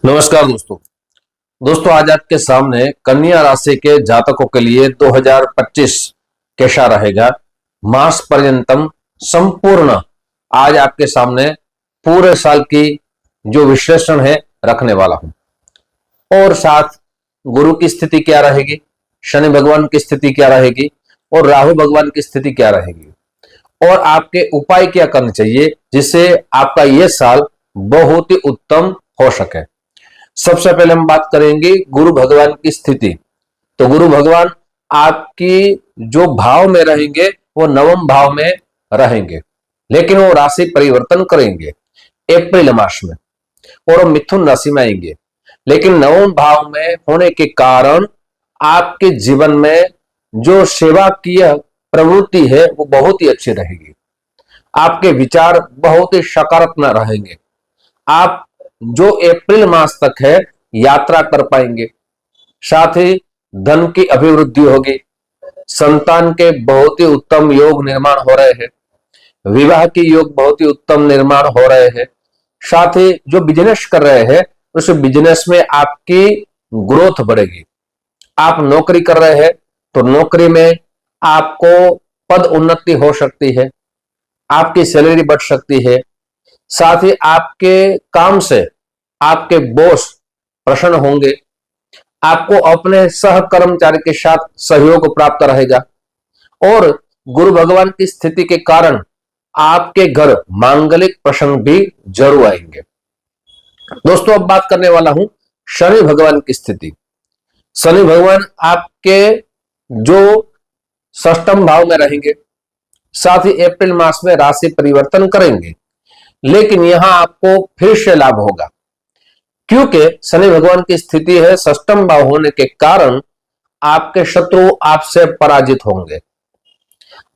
नमस्कार दोस्तों आज आपके सामने कन्या राशि के जातकों के लिए 2025 कैसा रहेगा मास पर्यंतम संपूर्ण आज आपके सामने पूरे साल की जो विश्लेषण है रखने वाला हूं। और साथ गुरु की स्थिति क्या रहेगी, शनि भगवान की स्थिति क्या रहेगी और राहु भगवान की स्थिति क्या रहेगी और आपके उपाय क्या करने चाहिए जिससे आपका यह साल बहुत ही उत्तम हो सके। सबसे पहले हम बात करेंगे गुरु भगवान की स्थिति। तो गुरु भगवान आपकी जो भाव में रहेंगे वो नवम भाव में रहेंगे, लेकिन वो राशि परिवर्तन करेंगे अप्रैल मास में और वो मिथुन राशि में आएंगे। लेकिन नवम भाव में होने के कारण आपके जीवन में जो सेवा की प्रवृत्ति है वो बहुत ही अच्छी रहेगी। आपके विचार बहुत ही सकारात्मक रहेंगे। आप जो अप्रैल मास तक है यात्रा कर पाएंगे, साथ ही धन की अभिवृद्धि होगी, संतान के बहुत ही उत्तम योग निर्माण हो रहे हैं, विवाह के योग बहुत ही उत्तम निर्माण हो रहे हैं। साथ ही जो बिजनेस कर रहे हैं उस बिजनेस में आपकी ग्रोथ बढ़ेगी। आप नौकरी कर रहे हैं तो नौकरी में आपको पद उन्नति हो सकती है, आपकी सैलरी बढ़ सकती है। साथ ही आपके काम से आपके बॉस प्रसन्न होंगे, आपको अपने सह कर्मचारी के साथ सहयोग प्राप्त रहेगा और गुरु भगवान की स्थिति के कारण आपके घर मांगलिक प्रसंग भी जरूर आएंगे। दोस्तों अब बात करने वाला हूं शनि भगवान की स्थिति। शनि भगवान आपके जो षष्ठम भाव में रहेंगे, साथ ही अप्रैल मास में राशि परिवर्तन करेंगे, लेकिन यहां आपको फिर से लाभ होगा क्योंकि शनि भगवान की स्थिति है षष्ठम भाव होने के कारण आपके शत्रु आपसे पराजित होंगे।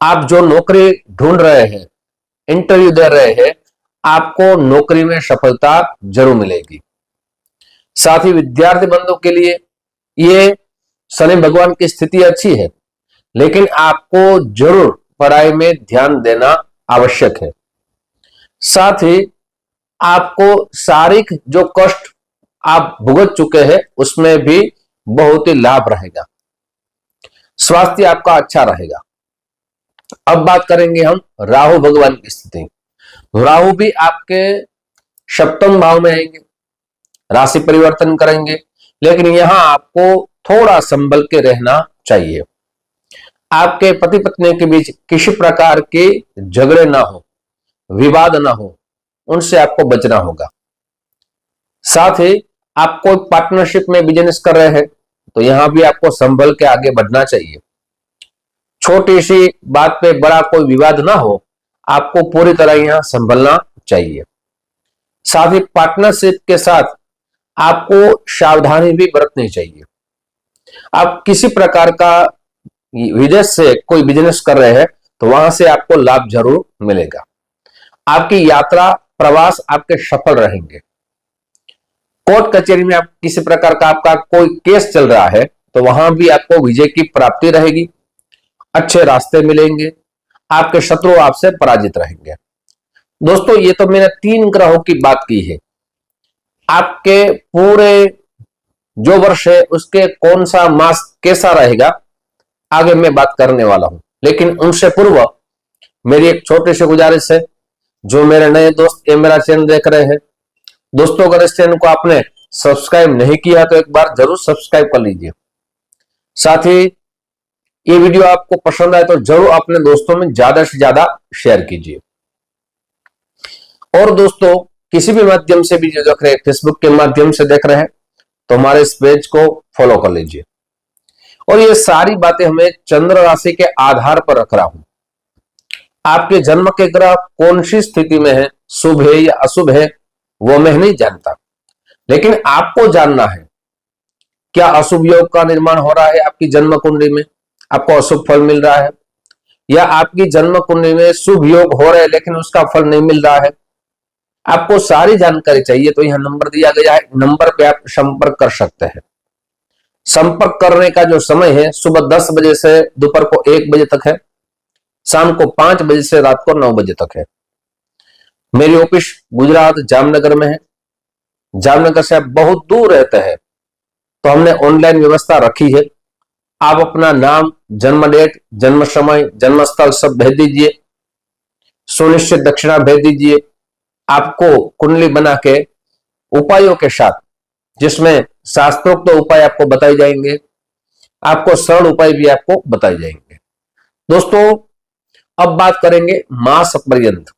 आप जो नौकरी ढूंढ रहे हैं, इंटरव्यू दे रहे हैं, आपको नौकरी में सफलता जरूर मिलेगी। साथ ही विद्यार्थी बंधु के लिए ये शनि भगवान की स्थिति अच्छी है, लेकिन आपको जरूर पढ़ाई में ध्यान देना आवश्यक है। साथ ही आपको शारीरिक जो कष्ट आप भुगत चुके हैं उसमें भी बहुत ही लाभ रहेगा। स्वास्थ्य आपका अच्छा रहेगा। अब बात करेंगे हम राहु भगवान की स्थिति। राहु भी आपके सप्तम भाव में आएंगे, राशि परिवर्तन करेंगे, लेकिन यहां आपको थोड़ा संभल के रहना चाहिए। आपके पति पत्नी के बीच किसी प्रकार के झगड़े ना हो, विवाद ना हो, उनसे आपको बचना होगा। साथ ही आप कोई पार्टनरशिप में बिजनेस कर रहे हैं तो यहां भी आपको संभल के आगे बढ़ना चाहिए। छोटी सी बात पे बड़ा कोई विवाद ना हो, आपको पूरी तरह यहां संभलना चाहिए। साथ ही पार्टनरशिप के साथ आपको सावधानी भी बरतनी चाहिए। आप किसी प्रकार का विदेश से कोई बिजनेस कर रहे हैं तो वहां से आपको लाभ जरूर मिलेगा। आपकी यात्रा प्रवास आपके सफल रहेंगे। कोर्ट कचहरी में आप किसी प्रकार का आपका कोई केस चल रहा है तो वहां भी आपको विजय की प्राप्ति रहेगी, अच्छे रास्ते मिलेंगे, आपके शत्रु आपसे पराजित रहेंगे। दोस्तों ये तो मैंने 3 ग्रहों की बात की है। आपके पूरे जो वर्ष है उसके कौन सा मास कैसा रहेगा आगे मैं बात करने वाला हूं, लेकिन उनसे पूर्व मेरी एक छोटी सी गुजारिश है। जो मेरे नए दोस्त ये मेरा चैनल देख रहे हैं, दोस्तों अगर इस चैनल को आपने सब्सक्राइब नहीं किया तो एक बार जरूर सब्सक्राइब कर लीजिए। साथ ही ये वीडियो आपको पसंद आए तो जरूर अपने दोस्तों में ज्यादा से ज्यादा शेयर कीजिए। और दोस्तों किसी भी माध्यम से वीडियो देख रहे हैं, फेसबुक के माध्यम से देख रहे हैं तो हमारे इस पेज को फॉलो कर लीजिए। और ये सारी बातें हमें चंद्र राशि के आधार पर रख रहा हूं। आपके जन्म के ग्रह कौन सी स्थिति में है, शुभ है या अशुभ है, वो मैं नहीं जानता, लेकिन आपको जानना है क्या अशुभ योग का निर्माण हो रहा है आपकी जन्म कुंडली में, आपको अशुभ फल मिल रहा है, या आपकी जन्म कुंडली में शुभ योग हो रहा है लेकिन उसका फल नहीं मिल रहा है। आपको सारी जानकारी चाहिए तो यहां नंबर दिया गया है, नंबर पे आप संपर्क कर सकते हैं। संपर्क करने का जो समय है सुबह 10 बजे से दोपहर को 1 बजे तक है, शाम को 5 बजे से रात को 9 बजे तक है। मेरी ऑफिस गुजरात जामनगर में है। जामनगर से आप बहुत दूर रहते हैं तो हमने ऑनलाइन व्यवस्था रखी है। आप अपना नाम, जन्म डेट, जन्म समय, जन्म स्थल सब भेज दीजिए, सुनिश्चित दक्षिणा भेज दीजिए। आपको कुंडली बना के उपायों के साथ, जिसमें शास्त्रोक्त तो उपाय आपको बताए जाएंगे, आपको सरल उपाय भी आपको बताए जाएंगे। दोस्तों, अब बात करेंगे मास पर्यंत।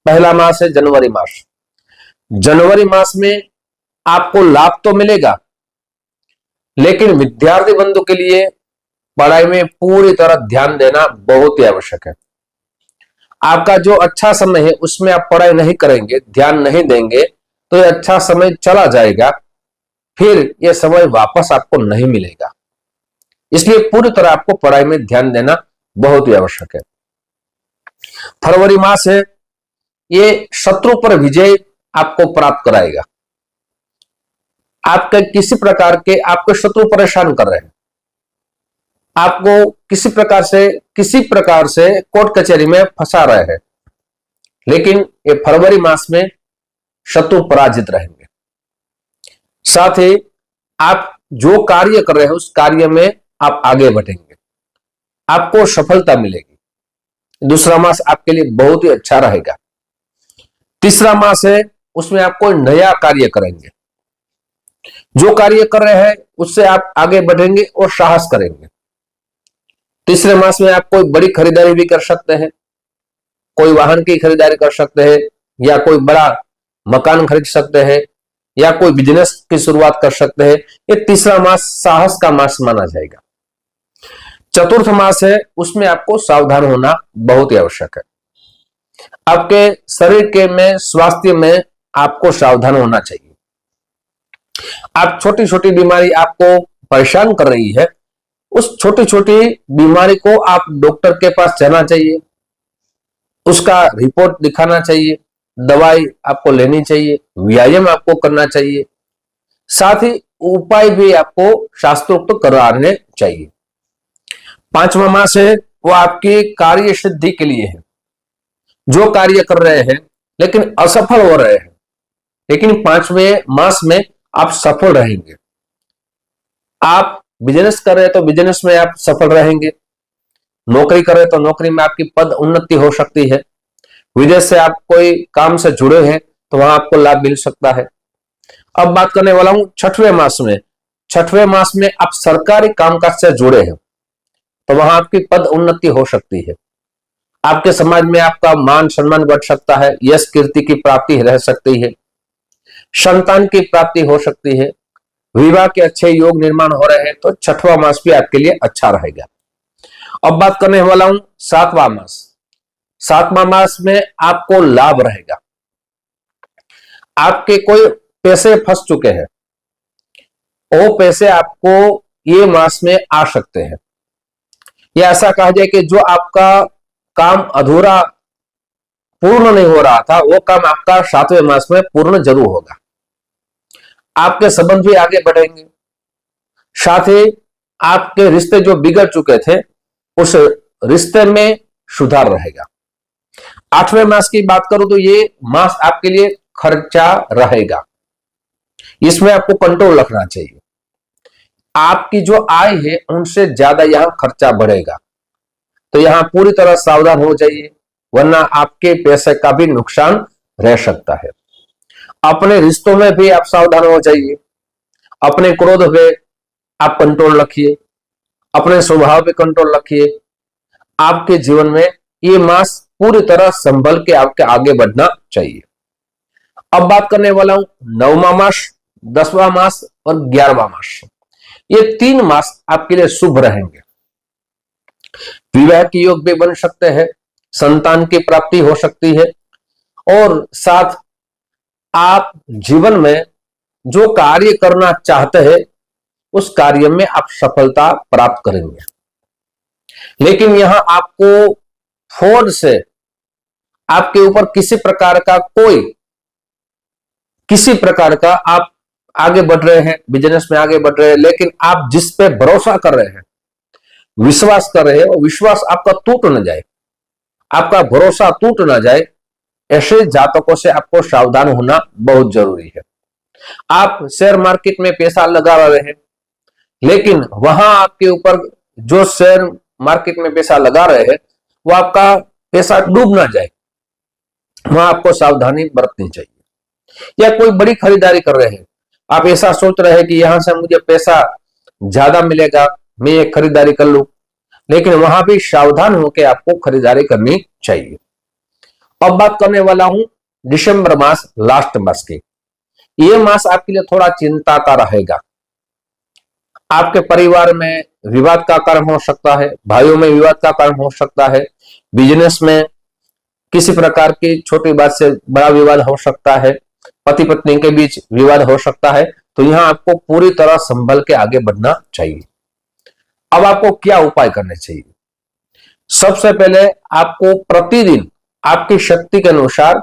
पहला मास है जनवरी मास। जनवरी मास में आपको लाभ तो मिलेगा, लेकिन विद्यार्थी बंधु के लिए पढ़ाई में पूरी तरह ध्यान देना बहुत ही आवश्यक है। आपका जो अच्छा समय है उसमें आप पढ़ाई नहीं करेंगे, ध्यान नहीं देंगे, तो ये अच्छा समय चला जाएगा, फिर यह समय वापस आपको नहीं मिलेगा। इसलिए पूरी तरह आपको पढ़ाई में ध्यान देना बहुत ही आवश्यक है। फरवरी मास है, ये शत्रु पर विजय आपको प्राप्त कराएगा। आपके किसी प्रकार के आपके शत्रु परेशान कर रहे हैं, आपको किसी प्रकार से कोर्ट कचहरी में फंसा रहे हैं, लेकिन ये फरवरी मास में शत्रु पराजित रहेंगे। साथ ही आप जो कार्य कर रहे हैं उस कार्य में आप आगे बढ़ेंगे, आपको सफलता मिलेगी। दूसरा मास आपके लिए बहुत ही अच्छा रहेगा। तीसरा मास है, उसमें आप कोई नया कार्य करेंगे। जो कार्य कर रहे हैं उससे आप आगे बढ़ेंगे और साहस करेंगे। तीसरे मास में आप कोई बड़ी खरीदारी भी कर सकते हैं, कोई वाहन की खरीदारी कर सकते हैं, या कोई बड़ा मकान खरीद सकते हैं, या कोई बिजनेस की शुरुआत कर सकते हैं। ये तीसरा मास साहस का मास माना जाएगा। चतुर्थ मास है, उसमें आपको सावधान होना बहुत ही आवश्यक है। आपके शरीर के में स्वास्थ्य में आपको सावधान होना चाहिए। आप छोटी छोटी बीमारी आपको परेशान कर रही है, उस छोटी छोटी बीमारी को आप डॉक्टर के पास जाना चाहिए, उसका रिपोर्ट दिखाना चाहिए, दवाई आपको लेनी चाहिए, व्यायाम आपको करना चाहिए, साथ ही उपाय भी आपको शास्त्रोक्त कराने चाहिए। पांचवा मास है, वो आपकी कार्य सिद्धि के लिए है। जो कार्य कर रहे हैं लेकिन असफल हो रहे हैं, लेकिन पांचवें मास में आप सफल रहेंगे। आप बिजनेस कर रहे हैं तो बिजनेस में आप सफल रहेंगे, नौकरी कर रहे हैं तो नौकरी में आपकी पद उन्नति हो सकती है, विदेश से आप कोई काम से जुड़े हैं तो वहां आपको लाभ मिल सकता है। अब बात करने वाला हूं छठवें मास में। छठवें मास में आप सरकारी कामकाज से जुड़े हैं तो वहां आपकी पद उन्नति हो सकती है, आपके समाज में आपका मान सम्मान बढ़ सकता है, यश कीर्ति की प्राप्ति रह सकती है, संतान की प्राप्ति हो सकती है, विवाह के अच्छे योग निर्माण हो रहे हैं तो छठवां मास भी आपके लिए अच्छा रहेगा। अब बात करने वाला हूं सातवां मास। सातवां मास में आपको लाभ रहेगा। आपके कोई पैसे फंस चुके हैं, वो पैसे आपको ये मास में आ सकते हैं। या ऐसा कहा जाए कि जो आपका काम अधूरा पूर्ण नहीं हो रहा था, वो काम आपका सातवें मास में पूर्ण जरूर होगा। आपके संबंध भी आगे बढ़ेंगे, साथ ही आपके रिश्ते जो बिगड़ चुके थे उस रिश्ते में सुधार रहेगा। आठवें मास की बात करूं तो ये मास आपके लिए खर्चा रहेगा, इसमें आपको कंट्रोल रखना चाहिए। आपकी जो आय है उनसे ज्यादा यहां खर्चा बढ़ेगा, तो यहां पूरी तरह सावधान हो जाइए, वरना आपके पैसे का भी नुकसान रह सकता है। अपने रिश्तों में भी आप सावधान हो जाइए, अपने क्रोध पे आप कंट्रोल रखिए, अपने स्वभाव पे कंट्रोल रखिए। आपके जीवन में ये मास पूरी तरह संभल के आपके आगे बढ़ना चाहिए। अब बात करने वाला हूं नौवां मास, 10वां मास और 11वां मास। ये 3 मास आपके लिए शुभ रहेंगे। विवाह के योग भी बन सकते हैं, संतान की प्राप्ति हो सकती है, और साथ आप जीवन में जो कार्य करना चाहते हैं उस कार्य में आप सफलता प्राप्त करेंगे। लेकिन यहां आपको फोर्स से आपके ऊपर किसी प्रकार का आप आगे बढ़ रहे हैं, बिजनेस में आगे बढ़ रहे हैं, लेकिन आप जिस पे भरोसा कर रहे हैं, विश्वास कर रहे हैं, वो विश्वास आपका टूट न जाए, आपका भरोसा टूट न जाए, ऐसे जातकों से आपको सावधान होना बहुत जरूरी है। आप शेयर मार्केट में पैसा लगा रहे हैं, लेकिन वहां आपके ऊपर जो शेयर मार्केट में पैसा लगा रहे हैं वो आपका पैसा डूब ना जाए, वहां आपको सावधानी बरतनी चाहिए। या कोई बड़ी खरीदारी कर रहे हैं, आप ऐसा सोच रहे हैं कि यहां से मुझे पैसा ज्यादा मिलेगा, मैं ये खरीदारी कर लूं, लेकिन वहां भी सावधान होकर आपको खरीदारी करनी चाहिए। अब बात करने वाला हूं दिसंबर मास, लास्ट मास की। ये मास आपके लिए थोड़ा चिंता का रहेगा। आपके परिवार में विवाद का कारण हो सकता है, भाइयों में विवाद का कारण हो सकता है, बिजनेस में किसी प्रकार की छोटी बात से बड़ा विवाद हो सकता है, पति पत्नी के बीच विवाद हो सकता है। तो यहां आपको पूरी तरह संभल के आगे बढ़ना चाहिए। अब आपको क्या उपाय करने चाहिए? सबसे पहले आपको प्रतिदिन आपकी शक्ति के अनुसार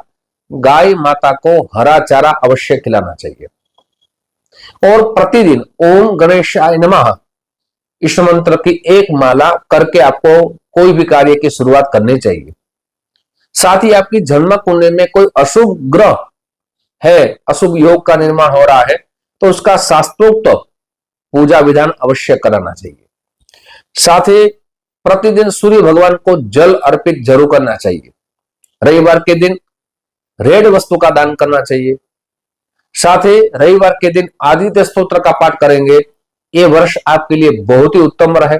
गाय माता को हरा चारा अवश्य खिलाना चाहिए, और प्रतिदिन ओम गणेशाय नमः इस मंत्र की एक माला करके आपको कोई भी कार्य की शुरुआत करनी चाहिए। साथ ही आपकी जन्म कुंडली में कोई अशुभ ग्रह है, अशुभ योग का निर्माण हो रहा है, तो उसका शास्त्रोक्त पूजा विधान अवश्य कराना चाहिए। साथ ही प्रतिदिन सूर्य भगवान को जल अर्पित जरूर करना चाहिए। रविवार के दिन रेड वस्तु का दान करना चाहिए। साथ ही रविवार के दिन आदित्य स्तोत्र का पाठ करेंगे। ये वर्ष आपके लिए बहुत ही उत्तम रहे।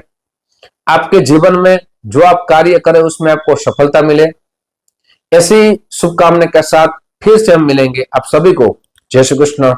आपके जीवन में जो आप कार्य करें उसमें आपको सफलता मिले, ऐसी शुभकामना के साथ फिर से हम मिलेंगे। आप सभी को जय श्री कृष्ण।